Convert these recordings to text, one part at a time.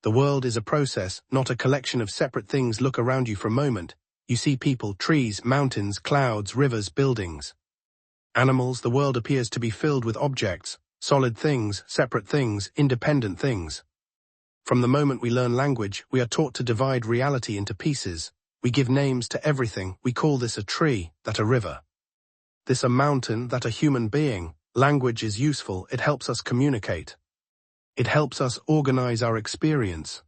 The world is a process, not a collection of separate things. Look around you for a moment. You see people, trees, mountains, clouds, rivers, buildings. Animals. The world appears to be filled with objects, solid things, separate things, independent things. From the moment we learn language, we are taught to divide reality into pieces. We give names to everything. We call this a tree, that a river. This a mountain, that a human being. Language is useful. It helps us communicate. It helps us organize our experience.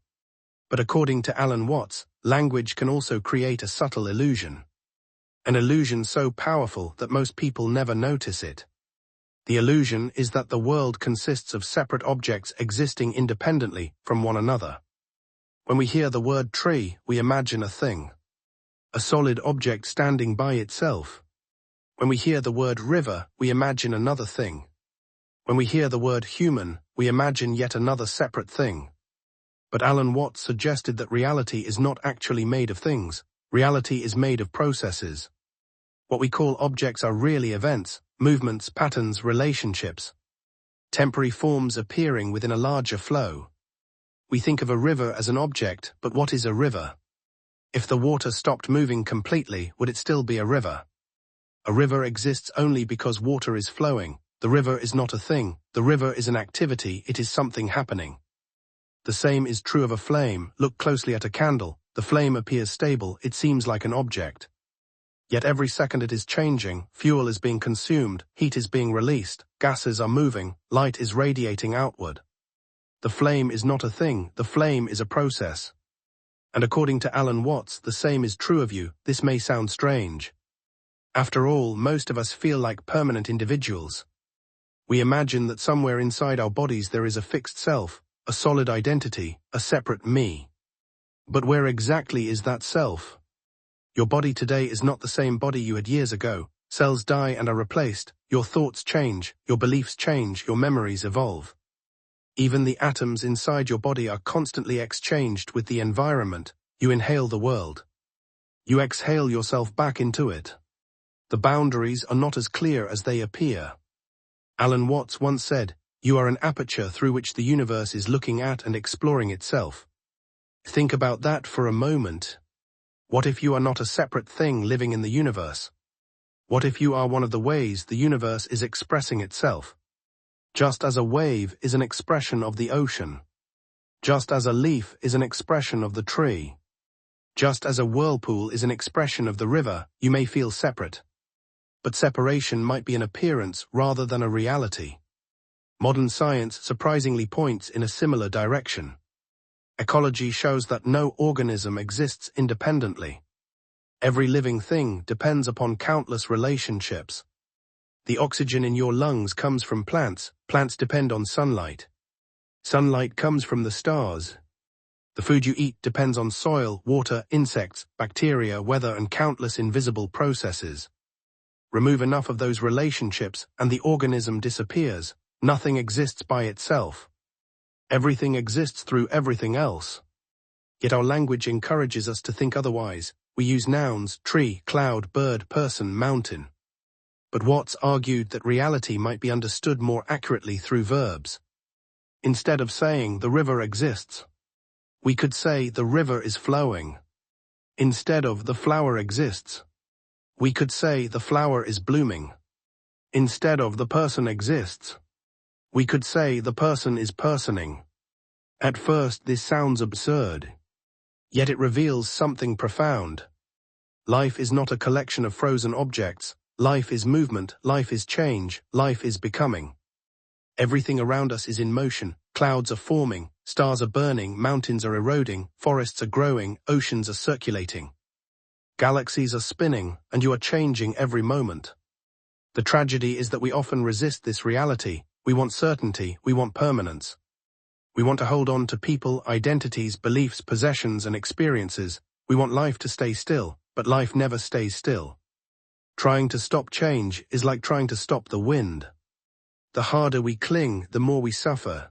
But according to Alan Watts, language can also create a subtle illusion. An illusion so powerful that most people never notice it. The illusion is that the world consists of separate objects existing independently from one another. When we hear the word tree, we imagine a thing. A solid object standing by itself. When we hear the word river, we imagine another thing. When we hear the word human, we imagine yet another separate thing. But Alan Watts suggested that reality is not actually made of things. Reality is made of processes. What we call objects are really events, movements, patterns, relationships. Temporary forms appearing within a larger flow. We think of a river as an object, but what is a river? If the water stopped moving completely, would it still be a river? A river exists only because water is flowing. The river is not a thing. The river is an activity. It is something happening. The same is true of a flame. Look closely at a candle. The flame appears stable. It seems like an object. Yet every second it is changing. Fuel is being consumed. Heat is being released. Gases are moving. Light is radiating outward. The flame is not a thing. The flame is a process. And according to Alan Watts, the same is true of you. This may sound strange. After all, most of us feel like permanent individuals. We imagine that somewhere inside our bodies there is a fixed self, a solid identity, a separate me. But where exactly is that self? Your body today is not the same body you had years ago. Cells die and are replaced. Your thoughts change. Your beliefs change. Your memories evolve. Even the atoms inside your body are constantly exchanged with the environment. You inhale the world. You exhale yourself back into it. The boundaries are not as clear as they appear. Alan Watts once said, "You are an aperture through which the universe is looking at and exploring itself." Think about that for a moment. What if you are not a separate thing living in the universe? What if you are one of the ways the universe is expressing itself? Just as a wave is an expression of the ocean. Just as a leaf is an expression of the tree. Just as a whirlpool is an expression of the river, you may feel separate. But separation might be an appearance rather than a reality. Modern science surprisingly points in a similar direction. Ecology shows that no organism exists independently. Every living thing depends upon countless relationships. The oxygen in your lungs comes from plants. Plants depend on sunlight. Sunlight comes from the stars. The food you eat depends on soil, water, insects, bacteria, weather, and countless invisible processes. Remove enough of those relationships, and the organism disappears. Nothing exists by itself. Everything exists through everything else. Yet our language encourages us to think otherwise. We use nouns, tree, cloud, bird, person, mountain. But Watts argued that reality might be understood more accurately through verbs. Instead of saying the river exists, we could say the river is flowing. Instead of the flower exists, we could say the flower is blooming. Instead of the person exists, we could say the person is personing. At first this sounds absurd. Yet it reveals something profound. Life is not a collection of frozen objects. Life is movement, life is change, life is becoming. Everything around us is in motion. Clouds are forming, stars are burning, mountains are eroding, forests are growing, oceans are circulating. Galaxies are spinning, and you are changing every moment. The tragedy is that we often resist this reality. We want certainty, we want permanence. We want to hold on to people, identities, beliefs, possessions, and experiences. We want life to stay still, but life never stays still. Trying to stop change is like trying to stop the wind. The harder we cling, the more we suffer.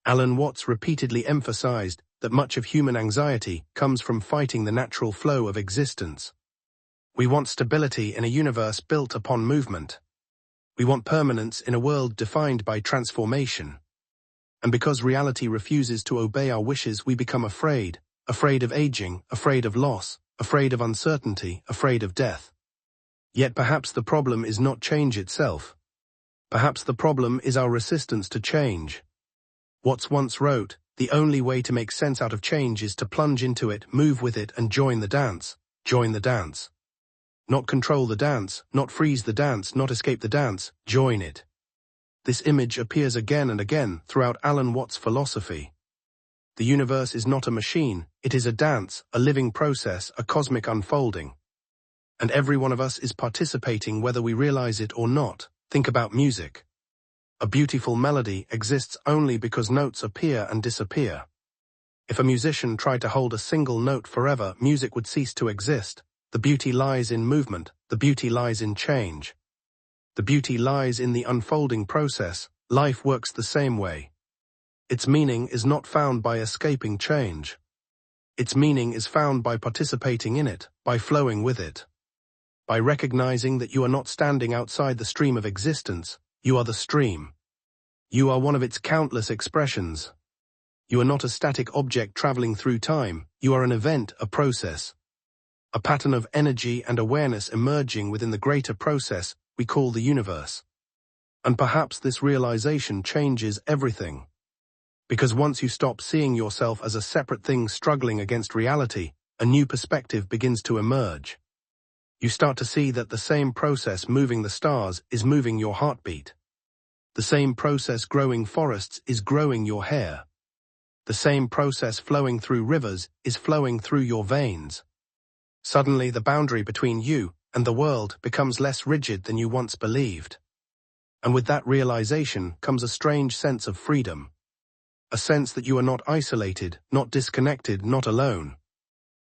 Alan Watts repeatedly emphasized that much of human anxiety comes from fighting the natural flow of existence. We want stability in a universe built upon movement. We want permanence in a world defined by transformation. And because reality refuses to obey our wishes, we become afraid of aging, afraid of loss, afraid of uncertainty, afraid of death. Yet perhaps the problem is not change itself. Perhaps the problem is our resistance to change. Watts once wrote, "The only way to make sense out of change is to plunge into it, move with it, and join the dance. Join the dance. Not control the dance, not freeze the dance, not escape the dance, join it." This image appears again and again throughout Alan Watts' philosophy. The universe is not a machine, it is a dance, a living process, a cosmic unfolding. And every one of us is participating whether we realize it or not. Think about music. A beautiful melody exists only because notes appear and disappear. If a musician tried to hold a single note forever, music would cease to exist. The beauty lies in movement, the beauty lies in change. The beauty lies in the unfolding process. Life works the same way. Its meaning is not found by escaping change. Its meaning is found by participating in it, by flowing with it. By recognizing that you are not standing outside the stream of existence, you are the stream. You are one of its countless expressions. You are not a static object traveling through time, you are an event, a process. A pattern of energy and awareness emerging within the greater process we call the universe. And perhaps this realization changes everything. Because once you stop seeing yourself as a separate thing struggling against reality, a new perspective begins to emerge. You start to see that the same process moving the stars is moving your heartbeat. The same process growing forests is growing your hair. The same process flowing through rivers is flowing through your veins. Suddenly the boundary between you and the world becomes less rigid than you once believed. And with that realization comes a strange sense of freedom. A sense that you are not isolated, not disconnected, not alone,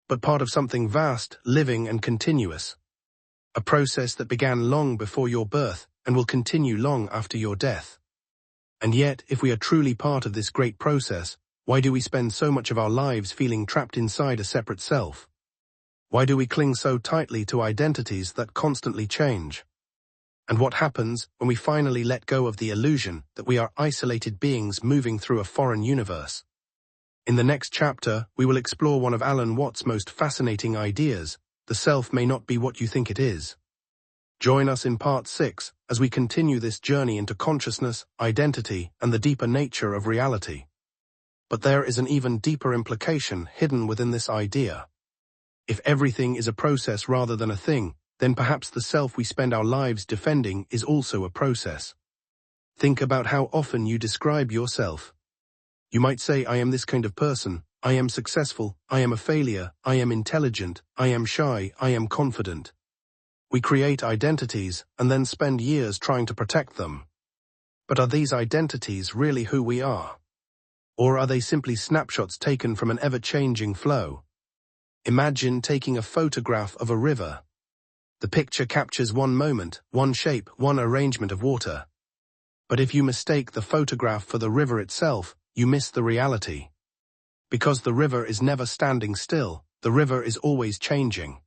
but part of something vast, living and continuous. A process that began long before your birth and will continue long after your death. And yet, if we are truly part of this great process, why do we spend so much of our lives feeling trapped inside a separate self? Why do we cling so tightly to identities that constantly change? And what happens when we finally let go of the illusion that we are isolated beings moving through a foreign universe? In the next chapter, we will explore one of Alan Watts' most fascinating ideas: the self may not be what you think it is. Join us in part 6 as we continue this journey into consciousness, identity, and the deeper nature of reality. But there is an even deeper implication hidden within this idea. If everything is a process rather than a thing, then perhaps the self we spend our lives defending is also a process. Think about how often you describe yourself. You might say, "I am this kind of person, I am successful, I am a failure, I am intelligent, I am shy, I am confident." We create identities and then spend years trying to protect them. But are these identities really who we are? Or are they simply snapshots taken from an ever-changing flow? Imagine taking a photograph of a river. The picture captures one moment, one shape, one arrangement of water. But if you mistake the photograph for the river itself, you miss the reality. Because the river is never standing still, the river is always changing.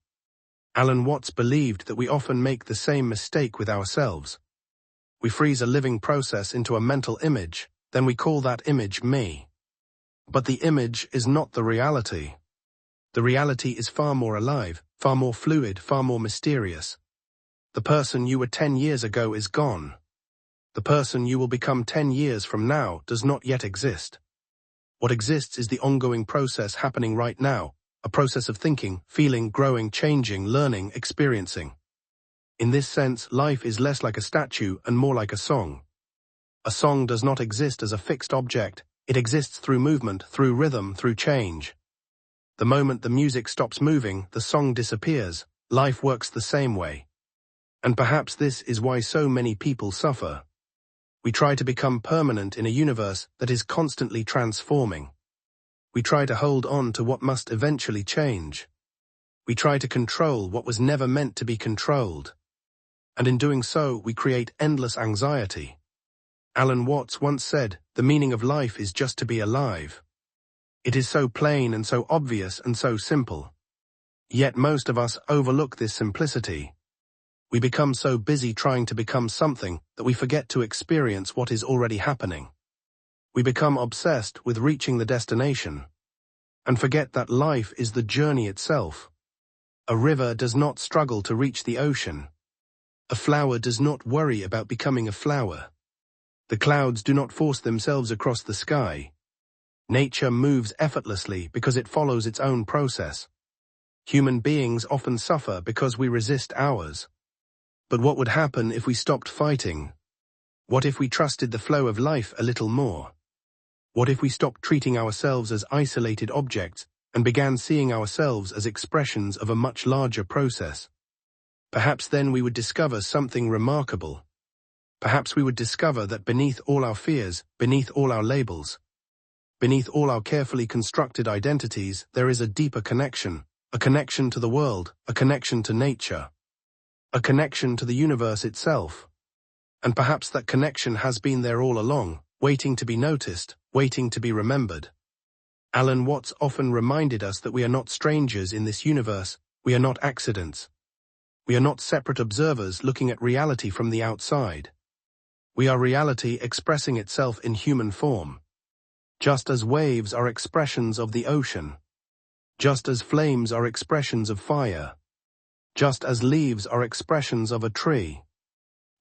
Alan Watts believed that we often make the same mistake with ourselves. We freeze a living process into a mental image, then we call that image me. But the image is not the reality. The reality is far more alive, far more fluid, far more mysterious. The person you were 10 years ago is gone. The person you will become 10 years from now does not yet exist. What exists is the ongoing process happening right now, a process of thinking, feeling, growing, changing, learning, experiencing. In this sense, life is less like a statue and more like a song. A song does not exist as a fixed object, it exists through movement, through rhythm, through change. The moment the music stops moving, the song disappears. Life works the same way. And perhaps this is why so many people suffer. We try to become permanent in a universe that is constantly transforming. We try to hold on to what must eventually change. We try to control what was never meant to be controlled. And in doing so, we create endless anxiety. Alan Watts once said, "The meaning of life is just to be alive." It is so plain and so obvious and so simple. Yet most of us overlook this simplicity. We become so busy trying to become something that we forget to experience what is already happening. We become obsessed with reaching the destination and forget that life is the journey itself. A river does not struggle to reach the ocean. A flower does not worry about becoming a flower. The clouds do not force themselves across the sky. Nature moves effortlessly because it follows its own process. Human beings often suffer because we resist ours. But what would happen if we stopped fighting? What if we trusted the flow of life a little more? What if we stopped treating ourselves as isolated objects and began seeing ourselves as expressions of a much larger process? Perhaps then we would discover something remarkable. Perhaps we would discover that beneath all our fears, beneath all our labels, beneath all our carefully constructed identities, there is a deeper connection, a connection to the world, a connection to nature, a connection to the universe itself. And perhaps that connection has been there all along, waiting to be noticed, waiting to be remembered. Alan Watts often reminded us that we are not strangers in this universe, we are not accidents. We are not separate observers looking at reality from the outside. We are reality expressing itself in human form. Just as waves are expressions of the ocean. Just as flames are expressions of fire. Just as leaves are expressions of a tree.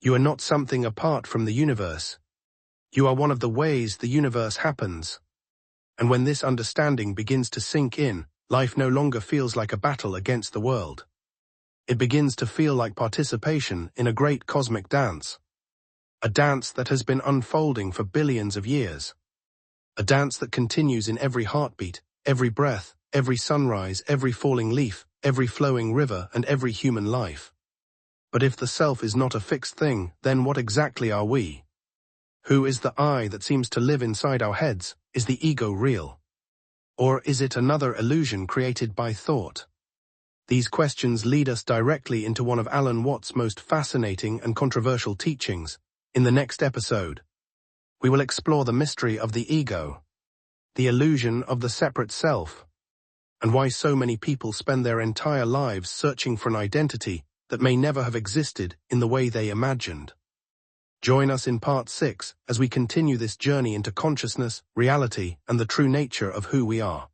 You are not something apart from the universe. You are one of the ways the universe happens. And when this understanding begins to sink in, life no longer feels like a battle against the world. It begins to feel like participation in a great cosmic dance. A dance that has been unfolding for billions of years. A dance that continues in every heartbeat, every breath, every sunrise, every falling leaf, every flowing river, and every human life. But if the self is not a fixed thing, then what exactly are we? Who is the I that seems to live inside our heads? Is the ego real? Or is it another illusion created by thought? These questions lead us directly into one of Alan Watts' most fascinating and controversial teachings. In the next episode, we will explore the mystery of the ego, the illusion of the separate self, and why so many people spend their entire lives searching for an identity that may never have existed in the way they imagined. Join us in part 6 as we continue this journey into consciousness, reality, and the true nature of who we are.